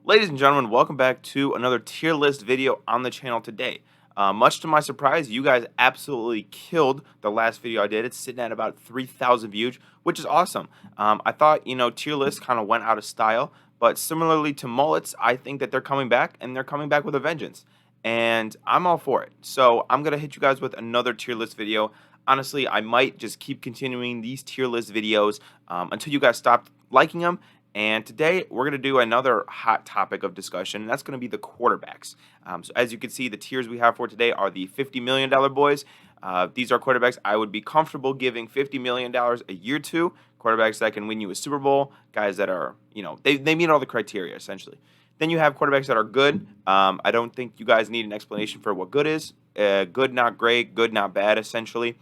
Ladies and gentlemen, welcome back to another tier list video on the channel today. Much to my surprise, you guys absolutely killed the last video I did. It's sitting at about 3,000 views, which is awesome. I thought, tier lists kind of went out of style, but similarly to mullets, I think that they're coming back, and they're coming back with a vengeance. And I'm all for it. So I'm going to hit you guys with another tier list video. Honestly, I might just keep continuing these tier list videos until you guys stop liking them. And today we're going to do another hot topic of discussion, and that's going to be the quarterbacks. So as you can see, the tiers we have for today are the $50 million boys. These are quarterbacks I would be comfortable giving $50 million a year to, quarterbacks that can win you a Super Bowl, guys that are, they meet all the criteria, essentially. Then you have quarterbacks that are good. I don't think you guys need an explanation for what good is. Good, not great. Good, not bad, essentially.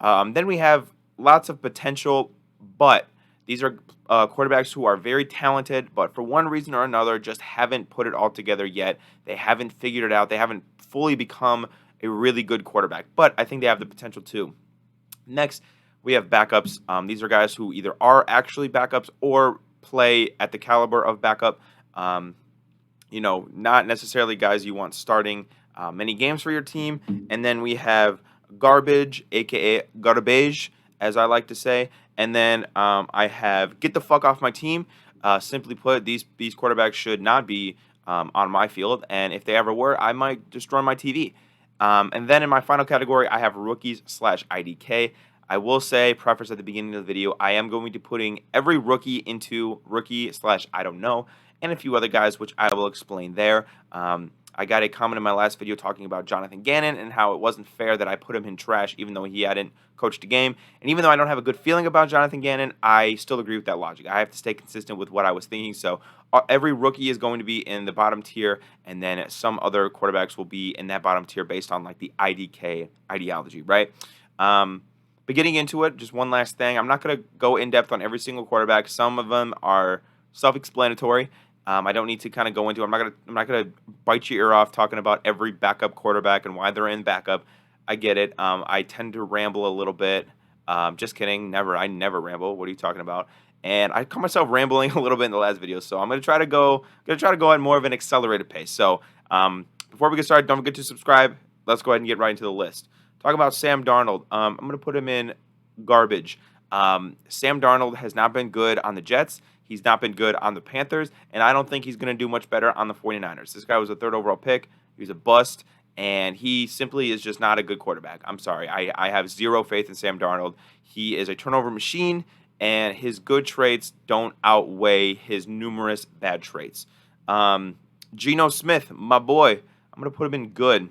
Then we have lots of potential, but these are quarterbacks who are very talented, but for one reason or another just haven't put it all together yet. They haven't figured it out. They haven't fully become a really good quarterback, but I think they have the potential too. Next, we have backups. These are guys who either are actually backups or play at the caliber of backup. Not necessarily guys you want starting many games for your team. And then we have garbage, aka garbage, as I like to say. And then I have get the fuck off my team. Simply put, these quarterbacks should not be on my field, and if they ever were, I might destroy my TV. And then in my final category, I have rookies/IDK. I will say, preface at the beginning of the video, I am going to be putting every rookie into rookie/I don't know, and a few other guys, which I will explain there. I got a comment in my last video talking about Jonathan Gannon and how it wasn't fair that I put him in trash even though he hadn't coached a game. And even though I don't have a good feeling about Jonathan Gannon, I still agree with that logic. I have to stay consistent with what I was thinking. So every rookie is going to be in the bottom tier, and then some other quarterbacks will be in that bottom tier based on like the IDK ideology, right? But getting into it, just one last thing. I'm not going to go in depth on every single quarterback. Some of them are self-explanatory. I don't need to kind of go into. I'm not gonna bite your ear off talking about every backup quarterback and why they're in backup. I get it. I tend to ramble a little bit. Just kidding. Never. I never ramble. What are you talking about? And I caught myself rambling a little bit in the last video, so I'm gonna try to go at more of an accelerated pace. So before we get started, don't forget to subscribe. Let's go ahead and get right into the list. Talk about Sam Darnold. I'm gonna put him in garbage. Sam Darnold has not been good on the Jets. He's not been good on the Panthers, and I don't think he's going to do much better on the 49ers. This guy was a third overall pick. He was a bust, and he simply is just not a good quarterback. I'm sorry. I have zero faith in Sam Darnold. He is a turnover machine, and his good traits don't outweigh his numerous bad traits. Geno Smith, my boy, I'm going to put him in good.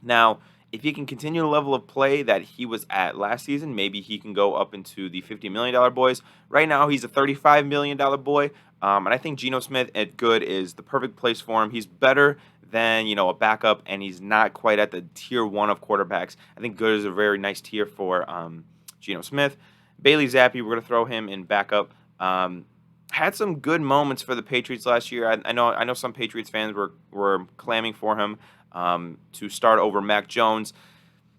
Now, if he can continue the level of play that he was at last season, maybe he can go up into the $50 million boys. Right now, he's a $35 million boy, and I think Geno Smith at good is the perfect place for him. He's better than a backup, and he's not quite at the tier 1 of quarterbacks. I think good is a very nice tier for Geno Smith. Bailey Zappi, we're going to throw him in backup. Had some good moments for the Patriots last year. I know some Patriots fans were clamming for him to start over Mac Jones.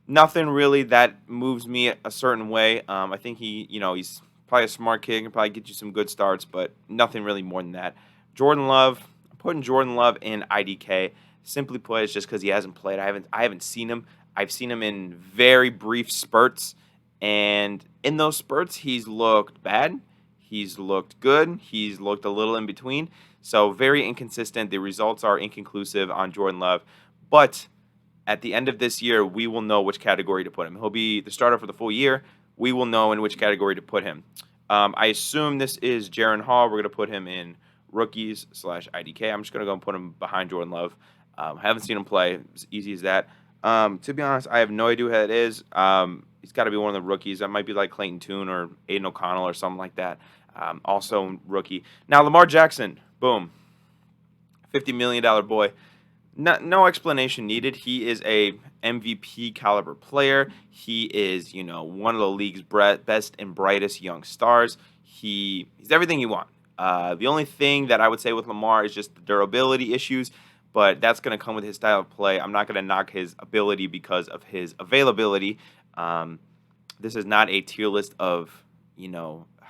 Nothing really that moves me a certain way. I think he's probably a smart kid, can probably get you some good starts, but nothing really more than that. Jordan Love, I'm putting Jordan Love in IDK. Simply put, it's just because he hasn't played. I haven't seen him. I've seen him in very brief spurts, and in those spurts, he's looked bad. He's looked good. He's looked a little in between. So very inconsistent. The results are inconclusive on Jordan Love. But at the end of this year, we will know which category to put him. He'll be the starter for the full year. We will know in which category to put him. I assume this is Jaren Hall. We're going to put him in rookies/IDK. I'm just going to go and put him behind Jordan Love. Haven't seen him play. It's easy as that. To be honest, I have no idea who that is. He's got to be one of the rookies. That might be like Clayton Tune or Aiden O'Connell or something like that. Also rookie. Now, Lamar Jackson. Boom. $50 million boy. No explanation needed. He is a MVP caliber player. He is, one of the league's best and brightest young stars. He's everything you want. The only thing that I would say with Lamar is just the durability issues, but that's going to come with his style of play. I'm not going to knock his ability because of his availability. This is not a tier list of,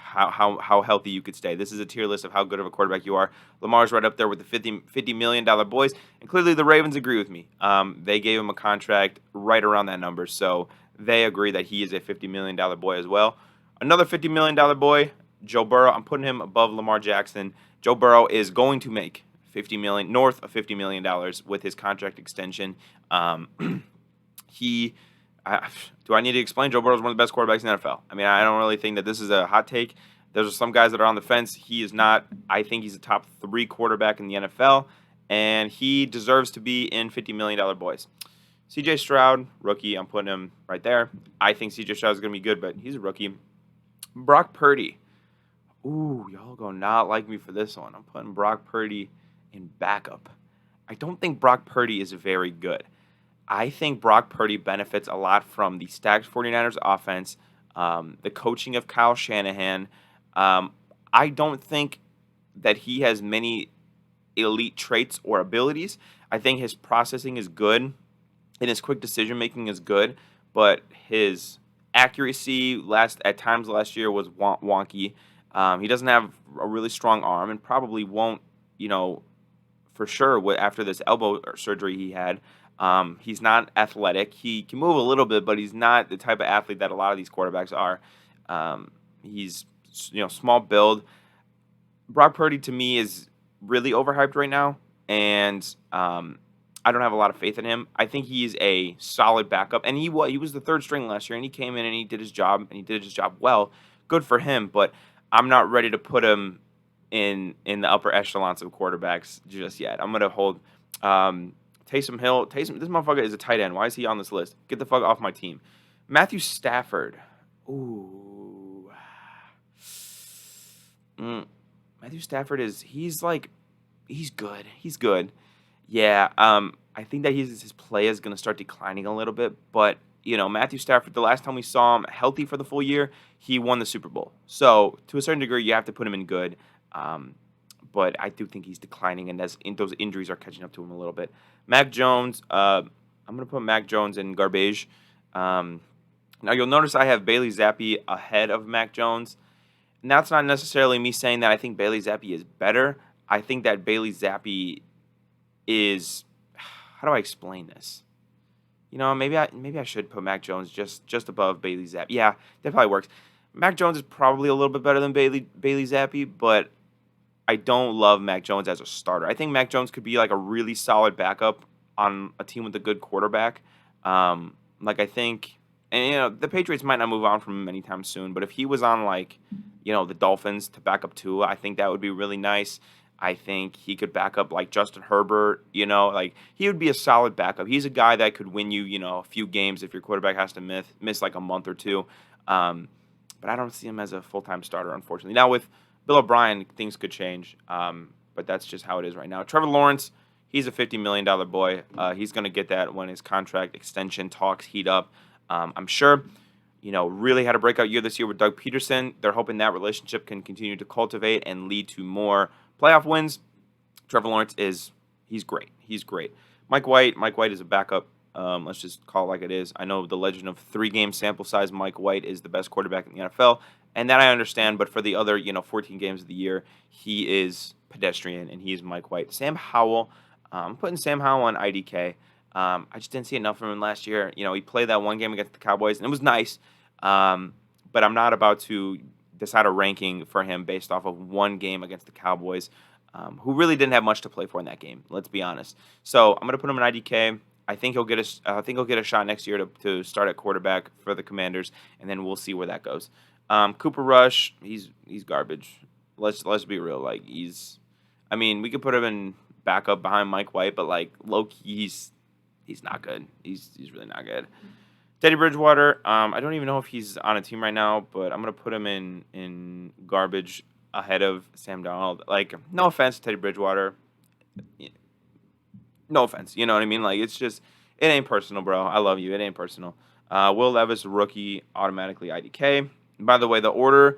how healthy you could stay. This is a tier list of how good of a quarterback you are. Lamar's right up there with the $50 million boys, and clearly the Ravens agree with me. They gave him a contract right around that number, so they agree that he is a $50 million boy as well. Another $50 million boy, Joe Burrow. I'm putting him above Lamar Jackson. Joe Burrow is going to make north of $50 million with his contract extension. Do I need to explain? Joe Burrow is one of the best quarterbacks in the NFL. I mean, I don't really think that this is a hot take. There's some guys that are on the fence. He is not. I think he's a top 3 quarterback in the NFL, and he deserves to be in $50 million boys. C.J. Stroud, rookie. I'm putting him right there. I think C.J. Stroud is going to be good, but he's a rookie. Brock Purdy. Ooh, y'all gonna not like me for this one. I'm putting Brock Purdy in backup. I don't think Brock Purdy is very good. I think Brock Purdy benefits a lot from the stacked 49ers offense, the coaching of Kyle Shanahan. I don't think that he has many elite traits or abilities. I think his processing is good and his quick decision-making is good, but his accuracy at times last year was wonky. He doesn't have a really strong arm and probably won't, for sure after this elbow surgery he had. He's not athletic. He can move a little bit, but he's not the type of athlete that a lot of these quarterbacks are. He's small build. Brock Purdy to me is really overhyped right now, and I don't have a lot of faith in him. I think he is a solid backup, and he was the 3rd string last year, and he came in and he did his job, and he did his job well. Good for him, but I'm not ready to put him in the upper echelons of quarterbacks just yet. I'm gonna hold. Taysom Hill. This motherfucker is a tight end. Why is he on this list? Get the fuck off my team. Matthew Stafford. Ooh. Matthew Stafford he's good. He's good. Yeah. I think that his play is going to start declining a little bit. But, Matthew Stafford, the last time we saw him healthy for the full year, he won the Super Bowl. So, to a certain degree, you have to put him in good. But I do think he's declining, and those injuries are catching up to him a little bit. Mac Jones, I'm going to put Mac Jones in garbage. Now, you'll notice I have Bailey Zappi ahead of Mac Jones. And that's not necessarily me saying that I think Bailey Zappi is better. I think that Bailey Zappi is – how do I explain this? Maybe I should put Mac Jones just above Bailey Zappi. Yeah, that probably works. Mac Jones is probably a little bit better than Bailey Zappi, but – I don't love Mac Jones as a starter. I think Mac Jones could be like a really solid backup on a team with a good quarterback. I think, and the Patriots might not move on from him anytime soon, but if he was on the Dolphins to back up Tua, I think that would be really nice. I think he could back up like Justin Herbert, he would be a solid backup. He's a guy that could win you, a few games if your quarterback has to miss like a month or two. But I don't see him as a full-time starter, unfortunately. Now with Bill O'Brien, things could change, but that's just how it is right now. Trevor Lawrence, he's a $50 million boy. He's going to get that when his contract extension talks heat up. I'm sure, really had a breakout year this year with Doug Peterson. They're hoping that relationship can continue to cultivate and lead to more playoff wins. Trevor Lawrence he's great. He's great. Mike White is a backup. Let's just call it like it is. I know the legend of 3-game sample size, Mike White is the best quarterback in the NFL. And that I understand, but for the other, 14 games of the year, he is pedestrian, and he is Mike White. Sam Howell, I'm putting Sam Howell on IDK. I just didn't see enough from him last year. He played that one game against the Cowboys, and it was nice. But I'm not about to decide a ranking for him based off of one game against the Cowboys, who really didn't have much to play for in that game. Let's be honest. So I'm going to put him in IDK. I think he'll get a shot next year to start at quarterback for the Commanders, and then we'll see where that goes. Cooper Rush, he's garbage. Let's be real. We could put him in backup behind Mike White, but low key, he's not good. He's really not good. Teddy Bridgewater, I don't even know if he's on a team right now, but I'm gonna put him in garbage ahead of Sam Darnold. No offense to Teddy Bridgewater. No offense, you know what I mean? It's just, it ain't personal, bro. I love you. It ain't personal. Will Levis, rookie, automatically IDK. By the way, the order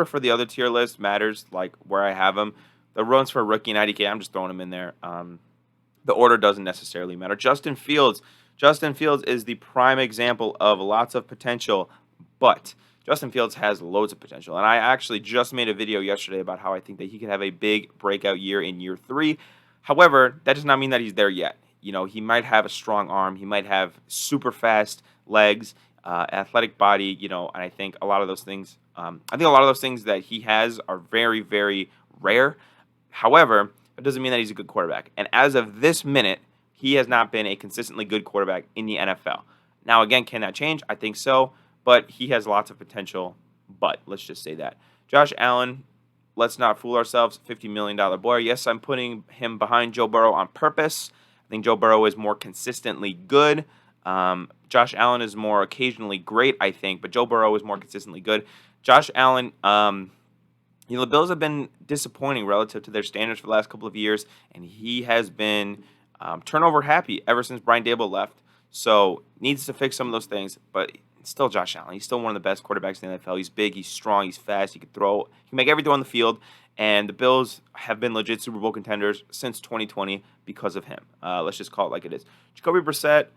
for the other tier list matters, where I have them. The runs for rookie and IDK, I'm just throwing them in there. The order doesn't necessarily matter. Justin Fields is the prime example of lots of potential, but Justin Fields has loads of potential. And I actually just made a video yesterday about how I think that he could have a big breakout year in year 3. However, that does not mean that he's there yet. He might have a strong arm. He might have super fast legs, athletic body, and I think a lot of those things, that he has are very, very rare. However, it doesn't mean that he's a good quarterback. And as of this minute, he has not been a consistently good quarterback in the NFL. Now, again, can that change? I think so, but he has lots of potential. But let's just say that. Josh Allen, let's not fool ourselves, $50 million boy. Yes, I'm putting him behind Joe Burrow on purpose. I think Joe Burrow is more consistently good. Josh Allen is more occasionally great, I think, but Joe Burrow is more consistently good. Josh Allen, the Bills have been disappointing relative to their standards for the last couple of years, and he has been turnover happy ever since Brian Daboll left. So needs to fix some of those things, but still Josh Allen. He's still one of the best quarterbacks in the NFL. He's big, he's strong, he's fast, he can throw, he can make every throw on the field. And the Bills have been legit Super Bowl contenders since 2020 because of him. Let's just call it like it is. Jacoby Brissett,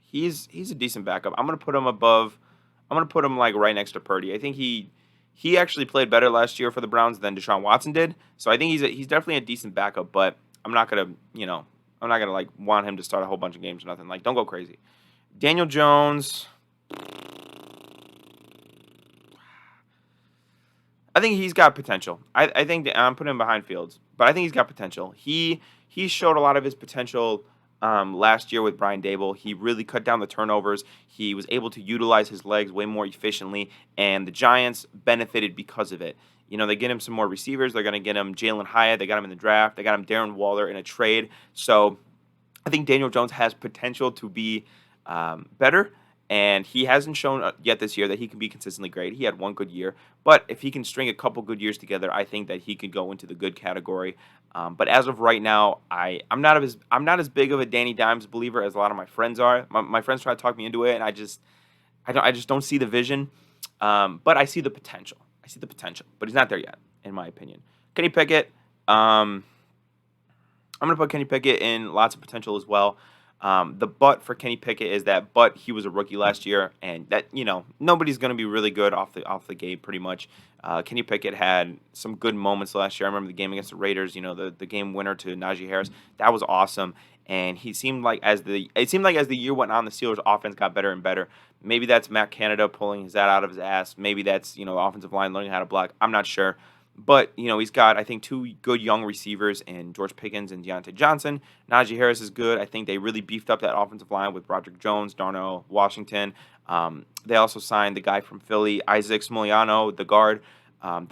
he's a decent backup. I'm gonna put him above. I'm gonna put him like right next to Purdy. I think he actually played better last year for the Browns than Deshaun Watson did. So I think he's definitely a decent backup. But I'm not gonna like want him to start a whole bunch of games or nothing. Like, don't go crazy. Daniel Jones. I think he's got potential. I think that I'm putting him behind Fields, but I think he's got potential. He showed a lot of his potential last year with Brian Daboll. He really cut down the turnovers. He was able to utilize his legs way more efficiently, and the Giants benefited because of it. They get him some more receivers. They're going to get him Jalen Hyatt. They got him in the draft. They got him Darren Waller in a trade. So I think Daniel Jones has potential to be better. And he hasn't shown yet this year that he can be consistently great. He had one good year. But if he can string a couple good years together, I think that he could go into the good category. But as of right now, I'm not as big of a Danny Dimes believer as a lot of my friends are. My friends try to talk me into it, and I just don't see the vision. But I see the potential. But he's not there yet, in my opinion. Kenny Pickett, I'm going to put Kenny Pickett in lots of potential as well. The but for Kenny Pickett is that he was a rookie last year, and that nobody's going to be really good off the gate pretty much. Kenny Pickett had some good moments last year. I remember the game against the Raiders, the game winner to Najee Harris. That was awesome, and it seemed like as the year went on, the Steelers' offense got better and better. Maybe that's Matt Canada pulling that out of his ass. Maybe that's the offensive line learning how to block. I'm not sure. But, he's got, I think, two good young receivers in George Pickens and Deontay Johnson. Najee Harris is good. I think they really beefed up that offensive line with Broderick Jones, Darnell Washington. They also signed the guy from Philly, Isaac Smoliano, the guard.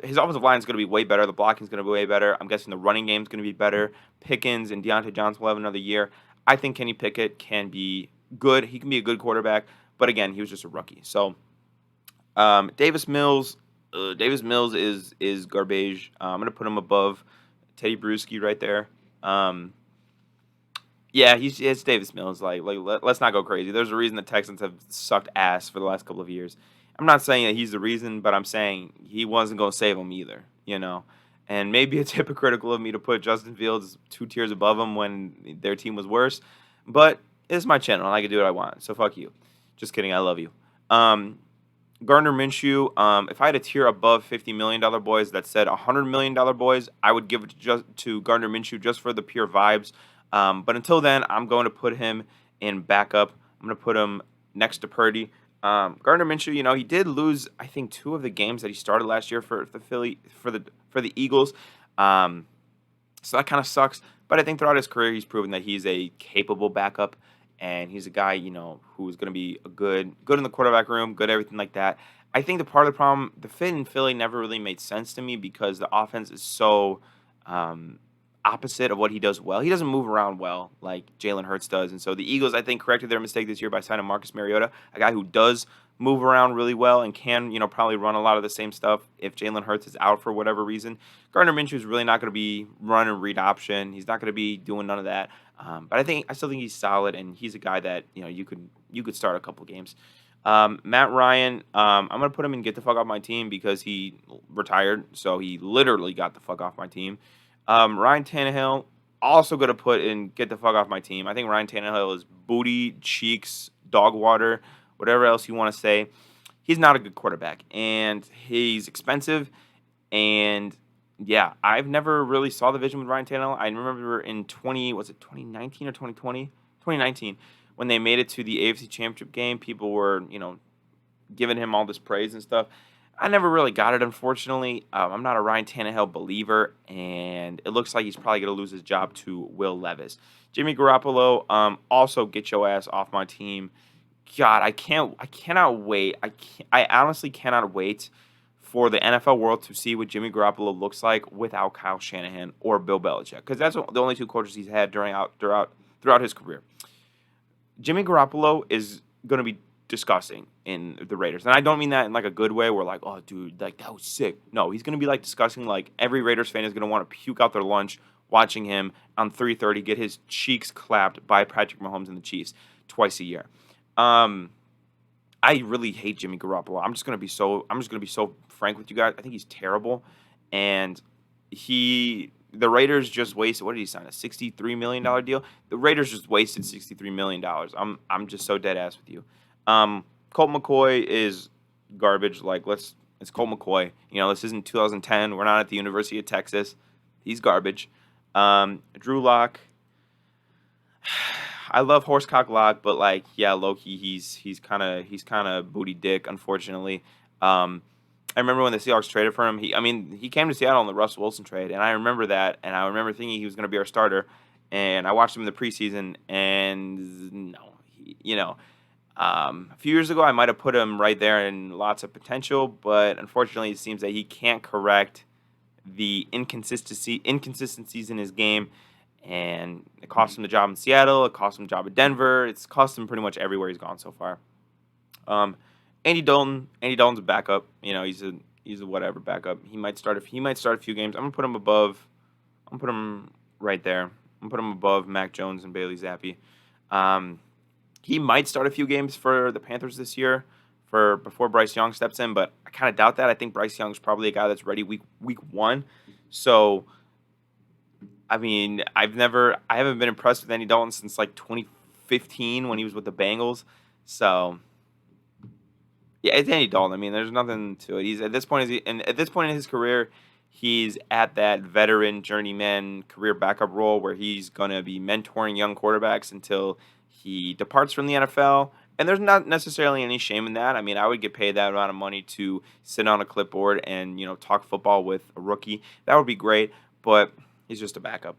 His offensive line is going to be way better. The blocking is going to be way better. I'm guessing the running game is going to be better. Pickens and Deontay Johnson will have another year. I think Kenny Pickett can be good. He can be a good quarterback. But, again, he was just a rookie. So, Davis Mills is garbage. I'm gonna put him above Teddy Bruschi right there. Yeah, it's Davis Mills. Let's not go crazy. There's a reason the Texans have sucked ass for the last couple of years. I'm not saying that he's the reason, but I'm saying he wasn't gonna save them either. And maybe it's hypocritical of me to put Justin Fields 2 tiers above him when their team was worse. But it's my channel, and I can do what I want. So fuck you. Just kidding. I love you. Gardner Minshew, if I had a tier above $50 million boys that said $100 million boys, I would give it to Gardner Minshew just for the pure vibes. But until then, I'm going to put him in backup. I'm going to put him next to Purdy. Gardner Minshew, he did lose, I think, 2 of the games that he started last year for the Eagles. So that kind of sucks. But I think throughout his career, he's proven that he's a capable backup. And he's a guy, who's going to be good in the quarterback room, good everything like that. I think the part of the problem, the fit in Philly never really made sense to me because the offense is so opposite of what he does well. He doesn't move around well like Jalen Hurts does. And so the Eagles, I think, corrected their mistake this year by signing Marcus Mariota, a guy who does move around really well and can, probably run a lot of the same stuff if Jalen Hurts is out for whatever reason. Gardner Minshew is really not going to be run and read option. He's not going to be doing none of that. But I still think he's solid, and he's a guy that you could start a couple games. Matt Ryan, I'm gonna put him in get the fuck off my team because he retired, so he literally got the fuck off my team. Ryan Tannehill, also gonna put in get the fuck off my team. I think Ryan Tannehill is booty cheeks, dog water, whatever else you want to say. he's not a good quarterback, and he's expensive. And yeah, I've never really saw the vision with Ryan Tannehill. I remember in 2019 or 2020, 2019, when they made it to the AFC Championship game, people were giving him all this praise and stuff. I never really got it, unfortunately. I'm not a Ryan Tannehill believer, and it looks like he's probably going to lose his job to Will Levis. Jimmy Garoppolo, also get your ass off my team. God, I cannot wait. I honestly cannot wait for the NFL world to see what Jimmy Garoppolo looks like without Kyle Shanahan or Bill Belichick, because that's the only two coaches he's had throughout his career. Jimmy Garoppolo is going to be disgusting in the Raiders. And I don't mean that in like a good way where like, oh, dude, like that was sick. No, he's going to be like disgusting. Like every Raiders fan is going to want to puke out their lunch watching him on 3:30 get his cheeks clapped by Patrick Mahomes and the Chiefs twice a year. I really hate Jimmy Garoppolo. I'm just going to be so frank with you guys. I think he's terrible. And the Raiders just wasted, what did he sign, a $63 million deal? The Raiders just wasted $63 million. I'm just so dead ass with you. Colt McCoy is garbage. Like, it's Colt McCoy. This isn't 2010. We're not at the University of Texas. He's garbage. Drew Lock. I love Horsecock Lock, but like, yeah, low-key, he's kind of booty dick, unfortunately. I remember when the Seahawks traded for him. He came to Seattle on the Russell Wilson trade, and I remember that, and I remember thinking he was going to be our starter. And I watched him in the preseason, and no, a few years ago I might have put him right there in lots of potential, but unfortunately, it seems that he can't correct the inconsistencies in his game, and it cost him the job in Seattle. It cost him the job in Denver. It's cost him pretty much everywhere he's gone so far. Andy Dalton's a backup. He's a whatever backup. He might start a few games. I'm gonna put him above. I'm gonna put him right there. I'm gonna put him above Mac Jones and Bailey Zappi. He might start a few games for the Panthers this year before Bryce Young steps in, but I kind of doubt that. I think Bryce Young's probably a guy that's ready week one. So, I haven't been impressed with Andy Dalton since like 2015 when he was with the Bengals. So, yeah, it's Andy Dalton. There's nothing to it. He's at this point in his career, he's at that veteran journeyman career backup role where he's gonna be mentoring young quarterbacks until he departs from the NFL. And there's not necessarily any shame in that. I would get paid that amount of money to sit on a clipboard and talk football with a rookie. That would be great, but he's just a backup.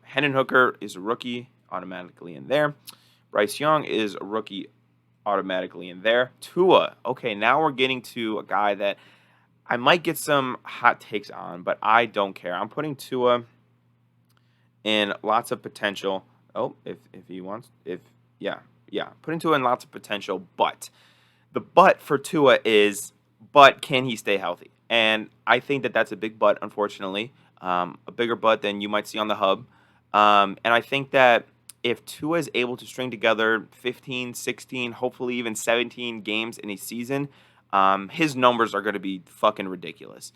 Hendon Hooker is a rookie, automatically in there. Bryce Young is a rookie, automatically in there. Tua. Okay, now we're getting to a guy that I might get some hot takes on, but I don't care. I'm putting Tua in lots of potential. Oh, if he wants, putting Tua in lots of potential, but the but for Tua is, but can he stay healthy? And I think that that's a big but, unfortunately, a bigger but than you might see on the hub. And I think that if Tua is able to string together 15, 16, hopefully even 17 games in a season, his numbers are going to be fucking ridiculous.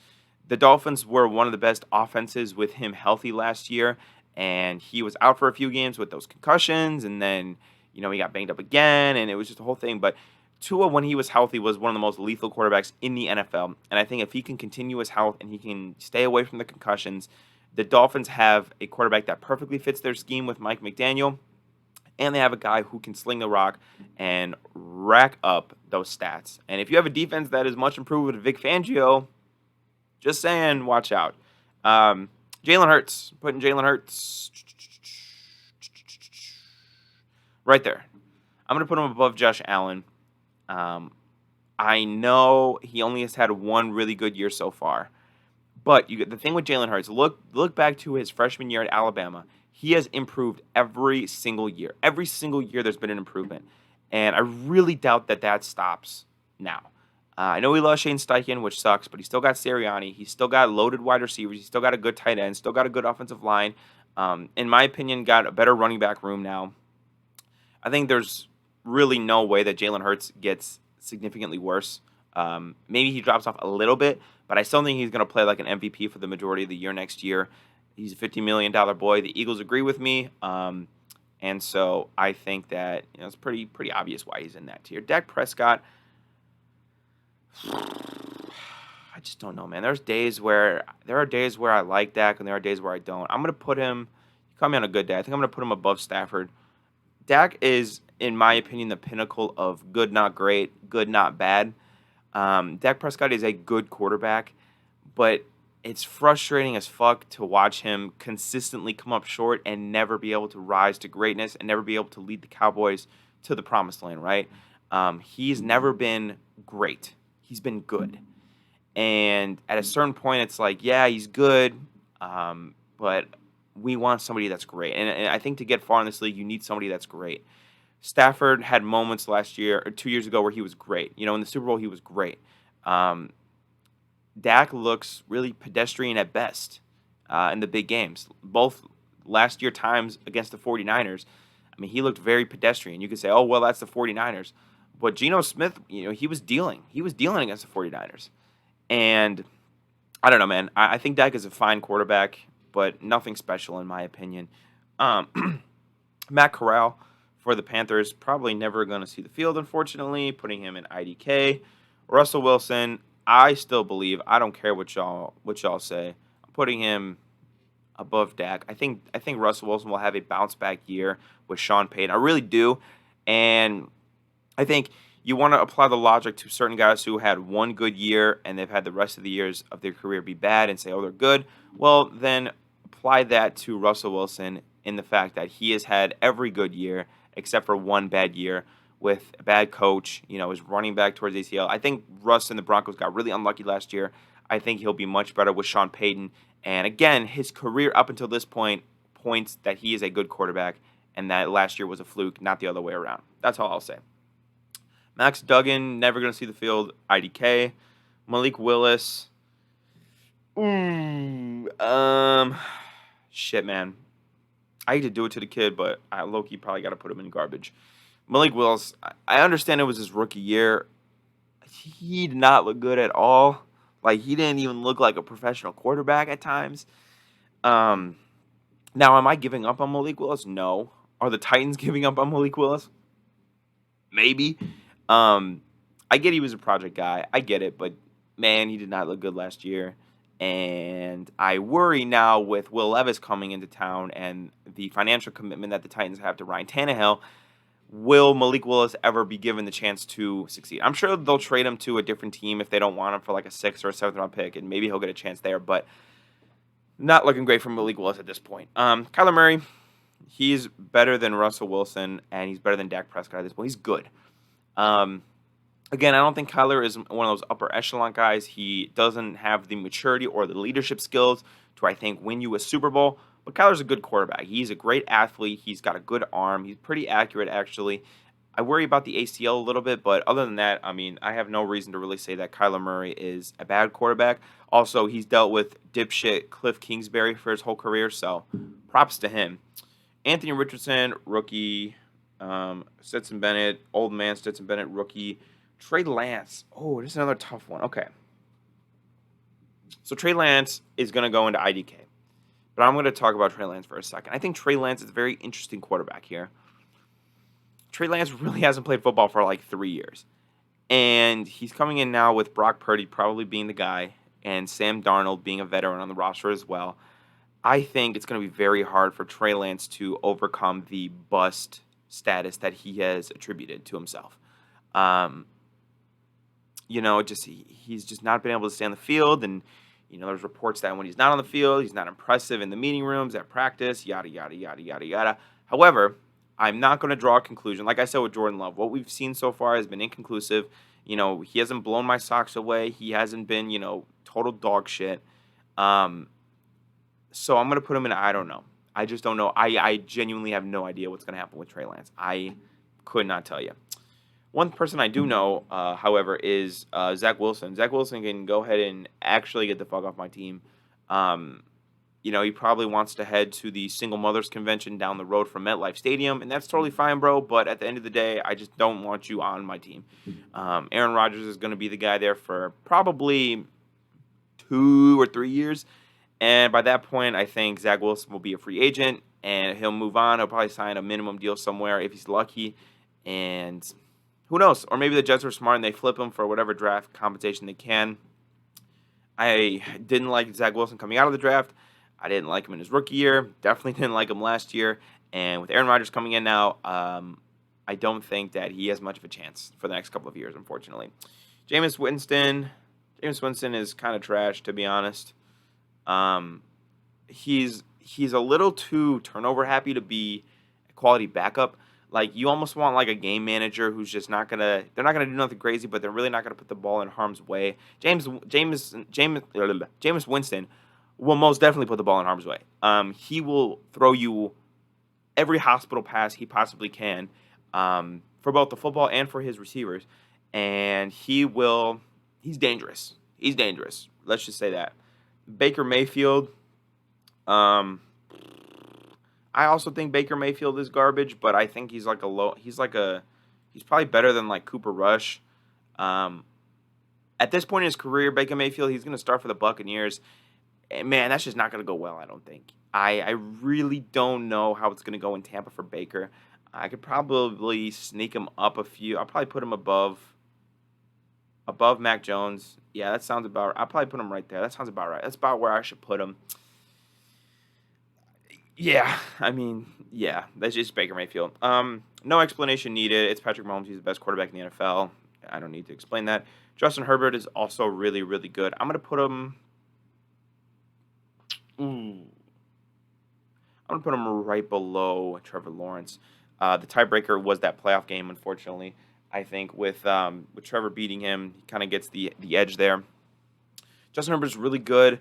The Dolphins were one of the best offenses with him healthy last year, and he was out for a few games with those concussions, and then, he got banged up again, and it was just a whole thing. But Tua, when he was healthy, was one of the most lethal quarterbacks in the NFL, and I think if he can continue his health and he can stay away from the concussions, the Dolphins have a quarterback that perfectly fits their scheme with Mike McDaniel, and they have a guy who can sling the rock and rack up those stats. And if you have a defense that is much improved with Vic Fangio, just saying, watch out. Jalen Hurts, putting Jalen Hurts right there. I'm going to put him above Josh Allen. I know he only has had one really good year so far. But the thing with Jalen Hurts, look back to his freshman year at Alabama. He has improved every single year. Every single year there's been an improvement. And I really doubt that stops now. I know he lost Shane Steichen, which sucks, but he still got Sirianni. He's still got loaded wide receivers. He's still got a good tight end. Still got a good offensive line. In my opinion, got a better running back room now. I think there's really no way that Jalen Hurts gets significantly worse. Maybe he drops off a little bit, but I still think he's going to play like an MVP for the majority of the year next year. He's a $50 million boy. The Eagles agree with me. And so I think that it's pretty obvious why he's in that tier. Dak Prescott, I just don't know, man. There are days where I like Dak, and there are days where I don't. I'm gonna put him. You caught me on a good day. I think I'm gonna put him above Stafford. Dak is, in my opinion, the pinnacle of good, not great, good, not bad. Dak Prescott is a good quarterback, but it's frustrating as fuck to watch him consistently come up short and never be able to rise to greatness and never be able to lead the Cowboys to the promised land, right? He's never been great. He's been good. And at a certain point, it's like, yeah, he's good, but we want somebody that's great. And I think to get far in this league, you need somebody that's great. Stafford had moments last year or 2 years ago where he was great. In the Super Bowl, he was great. Um, Dak looks really pedestrian at best in the big games. Both last year times against the 49ers, I mean, he looked very pedestrian. You could say, oh, well, that's the 49ers. But Geno Smith, he was dealing. He was dealing against the 49ers. And I don't know, man. I think Dak is a fine quarterback, but nothing special in my opinion. Matt Corral for the Panthers, probably never going to see the field, unfortunately, putting him in IDK. Russell Wilson, I still believe, I don't care what y'all say, I'm putting him above Dak. I think Russell Wilson will have a bounce back year with Sean Payton. I really do. And I think you want to apply the logic to certain guys who had one good year and they've had the rest of the years of their career be bad and say, oh, they're good. Well, then apply that to Russell Wilson in the fact that he has had every good year except for one bad year with a bad coach, is running back towards ACL. I think Russ and the Broncos got really unlucky last year. I think he'll be much better with Sean Payton. And again, his career up until this point points that he is a good quarterback and that last year was a fluke, not the other way around. That's all I'll say. Max Duggan, never going to see the field, IDK. Malik Willis. Shit, man. I hate to do it to the kid, but I low-key probably got to put him in garbage. Malik Willis, I understand it was his rookie year. He did not look good at all. Like, he didn't even look like a professional quarterback at times. Now, am I giving up on Malik Willis? No. Are the Titans giving up on Malik Willis? Maybe. I get he was a project guy. I get it, but man, he did not look good last year. And I worry now with Will Levis coming into town and the financial commitment that the Titans have to Ryan Tannehill. Will Malik Willis ever be given the chance to succeed? I'm sure they'll trade him to a different team if they don't want him for like a 6th or a 7th round pick, and maybe he'll get a chance there, but not looking great for Malik Willis at this point. Kyler Murray, he's better than Russell Wilson, and he's better than Dak Prescott at this point. He's good. Again, I don't think Kyler is one of those upper echelon guys. He doesn't have the maturity or the leadership skills to, I think, win you a Super Bowl. But Kyler's a good quarterback. He's a great athlete. He's got a good arm. He's pretty accurate, actually. I worry about the ACL a little bit, but other than that, I mean, I have no reason to really say that Kyler Murray is a bad quarterback. Also, he's dealt with dipshit Cliff Kingsbury for his whole career, so props to him. Anthony Richardson, rookie. Stetson Bennett, old man Stetson Bennett, rookie. Trey Lance. Oh, this is another tough one. Okay. So Trey Lance is going to go into IDK. But I'm going to talk about Trey Lance for a second. I think Trey Lance is a very interesting quarterback here. Trey Lance really hasn't played football for like 3 years. And he's coming in now with Brock Purdy probably being the guy and Sam Darnold being a veteran on the roster as well. I think it's going to be very hard for Trey Lance to overcome the bust status that he has attributed to himself. He's just not been able to stay on the field, and there's reports that when he's not on the field, he's not impressive in the meeting rooms, at practice, yada yada yada yada yada. However, I'm not going to draw a conclusion. Like I said with Jordan Love, what we've seen so far has been inconclusive. He hasn't blown my socks away. He hasn't been, total dog shit. So I'm going to put him in I don't know. I just don't know. I genuinely have no idea what's going to happen with Trey Lance. I could not tell you. One person I do know, however, is Zach Wilson. Zach Wilson can go ahead and actually get the fuck off my team. He probably wants to head to the Single Mothers Convention down the road from MetLife Stadium, and that's totally fine, bro. But at the end of the day, I just don't want you on my team. Aaron Rodgers is going to be the guy there for probably 2 or 3 years. And by that point, I think Zach Wilson will be a free agent, and he'll move on. He'll probably sign a minimum deal somewhere if he's lucky. And Who knows? Or maybe the Jets are smart and they flip him for whatever draft compensation they can. I didn't like Zach Wilson coming out of the draft. I didn't like him in his rookie year. Definitely didn't like him last year. And with Aaron Rodgers coming in now, I don't think that he has much of a chance for the next couple of years, unfortunately. Jameis Winston. Jameis Winston is kind of trash, to be honest. He's a little too turnover happy to be a quality backup. Like, you almost want like a game manager who's just they're not gonna do nothing crazy, but they're really not gonna put the ball in harm's way. Jameis Winston will most definitely put the ball in harm's way. He will throw you every hospital pass he possibly can, for both the football and for his receivers, and he's dangerous. He's dangerous. Let's just say that. Baker Mayfield. I also think Baker Mayfield is garbage, but I think he's probably better than like Cooper Rush. At this point in his career, Baker Mayfield, he's going to start for the Buccaneers. And man, that's just not going to go well, I don't think. I really don't know how it's going to go in Tampa for Baker. I could probably sneak him up a few. I'll probably put him above Mac Jones. Yeah, that sounds about right. I'll probably put him right there. That sounds about right. That's about where I should put him. Yeah, that's just Baker Mayfield. No explanation needed. It's Patrick Mahomes. He's the best quarterback in the NFL. I don't need to explain that. Justin Herbert is also really, really good. I'm going to put him... I'm going to put him right below Trevor Lawrence. The tiebreaker was that playoff game, unfortunately. I think with Trevor beating him, he kind of gets the edge there. Justin Herbert's really good.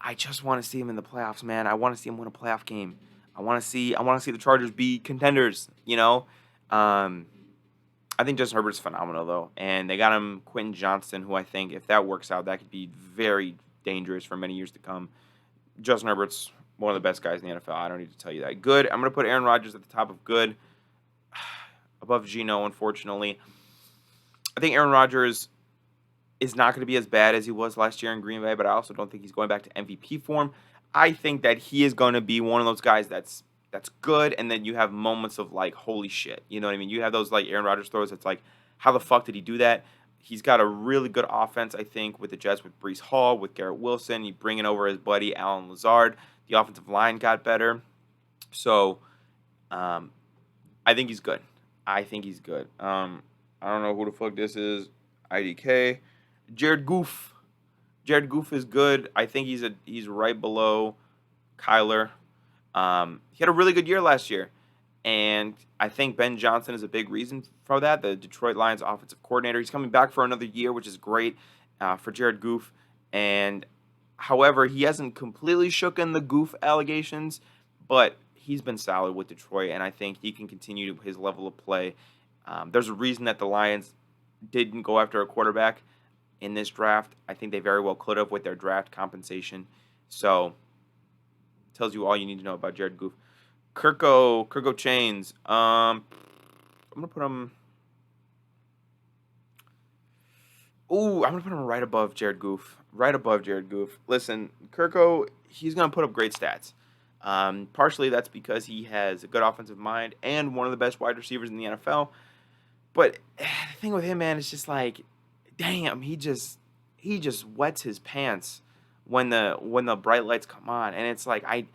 I just want to see him in the playoffs, man. I want to see him win a playoff game. I want to see the Chargers be contenders, you know? I think Justin Herbert's phenomenal, though. And they got him Quentin Johnston, who I think, if that works out, that could be very dangerous for many years to come. Justin Herbert's one of the best guys in the NFL. I don't need to tell you that. Good. I'm going to put Aaron Rodgers at the top of good. Above Geno, unfortunately. I think Aaron Rodgers is not going to be as bad as he was last year in Green Bay, but I also don't think he's going back to MVP form. I think that he is going to be one of those guys that's good, and then you have moments of like, holy shit. You know what I mean? You have those like Aaron Rodgers throws. It's like, how the fuck did he do that? He's got a really good offense, I think, with the Jets, with Breece Hall, with Garrett Wilson. He's bringing over his buddy Alan Lazard. The offensive line got better. So I think he's good. I don't know who the fuck this is. IDK. Jared Goff. Jared Goff is good. I think he's right below Kyler. He had a really good year last year. And I think Ben Johnson is a big reason for that. The Detroit Lions offensive coordinator. He's coming back for another year, which is great for Jared Goff. And however, he hasn't completely shooken the Goff allegations, but he's been solid with Detroit, and I think he can continue his level of play. There's a reason that the Lions didn't go after a quarterback in this draft. I think they very well could have with their draft compensation. So, tells you all you need to know about Jared Goff. Kirko Chains. I'm going to put him... I'm going to put him right above Jared Goff. Right above Jared Goff. Listen, Kirko, he's going to put up great stats. Partially that's because he has a good offensive mind and one of the best wide receivers in the NFL. But the thing with him, man, is just like, damn, he just wets his pants when the bright lights come on. And it's like, I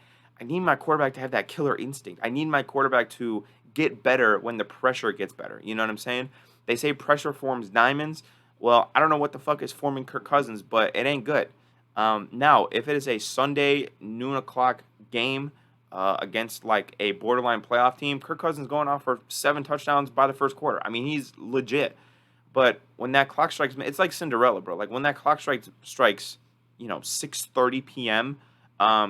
need my quarterback to have that killer instinct. I need my quarterback to get better when the pressure gets better. You know what I'm saying? They say pressure forms diamonds. Well, I don't know what the fuck is forming Kirk Cousins, but it ain't good. Now, if it is a Sunday noon o'clock game against like a borderline playoff team, Kirk Cousins going off for 7 touchdowns by the first quarter. I mean, he's legit. But when that clock strikes, it's like Cinderella, bro. Like when that clock strikes, 6:30 p.m.,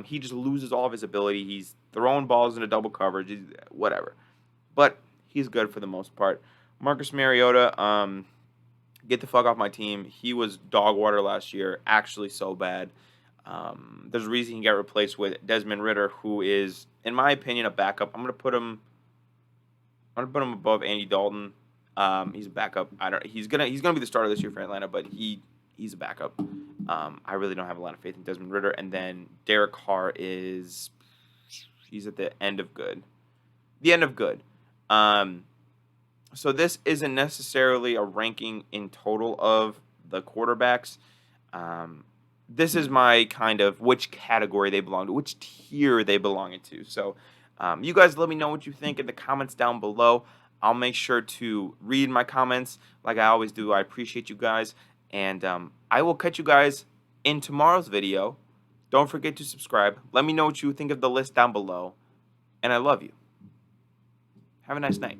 he just loses all of his ability. He's throwing balls into double coverage, whatever. But he's good for the most part. Marcus Mariota, get the fuck off my team. He was dog water last year, actually so bad. There's a reason he got replaced with Desmond Ridder, who is, in my opinion, a backup. I'm gonna put him above Andy Dalton. He's a backup. He's gonna be the starter this year for Atlanta, but he's a backup. I really don't have a lot of faith in Desmond Ridder. And then Derek Carr he's at the end of good. The end of good. So this isn't necessarily a ranking in total of the quarterbacks. Um, this is my kind of which category they belong to, which tier they belong into. So you guys let me know what you think in the comments down below. I'll make sure to read my comments like I always do. I appreciate you guys. And I will catch you guys in tomorrow's video. Don't forget to subscribe. Let me know what you think of the list down below. And I love you. Have a nice night.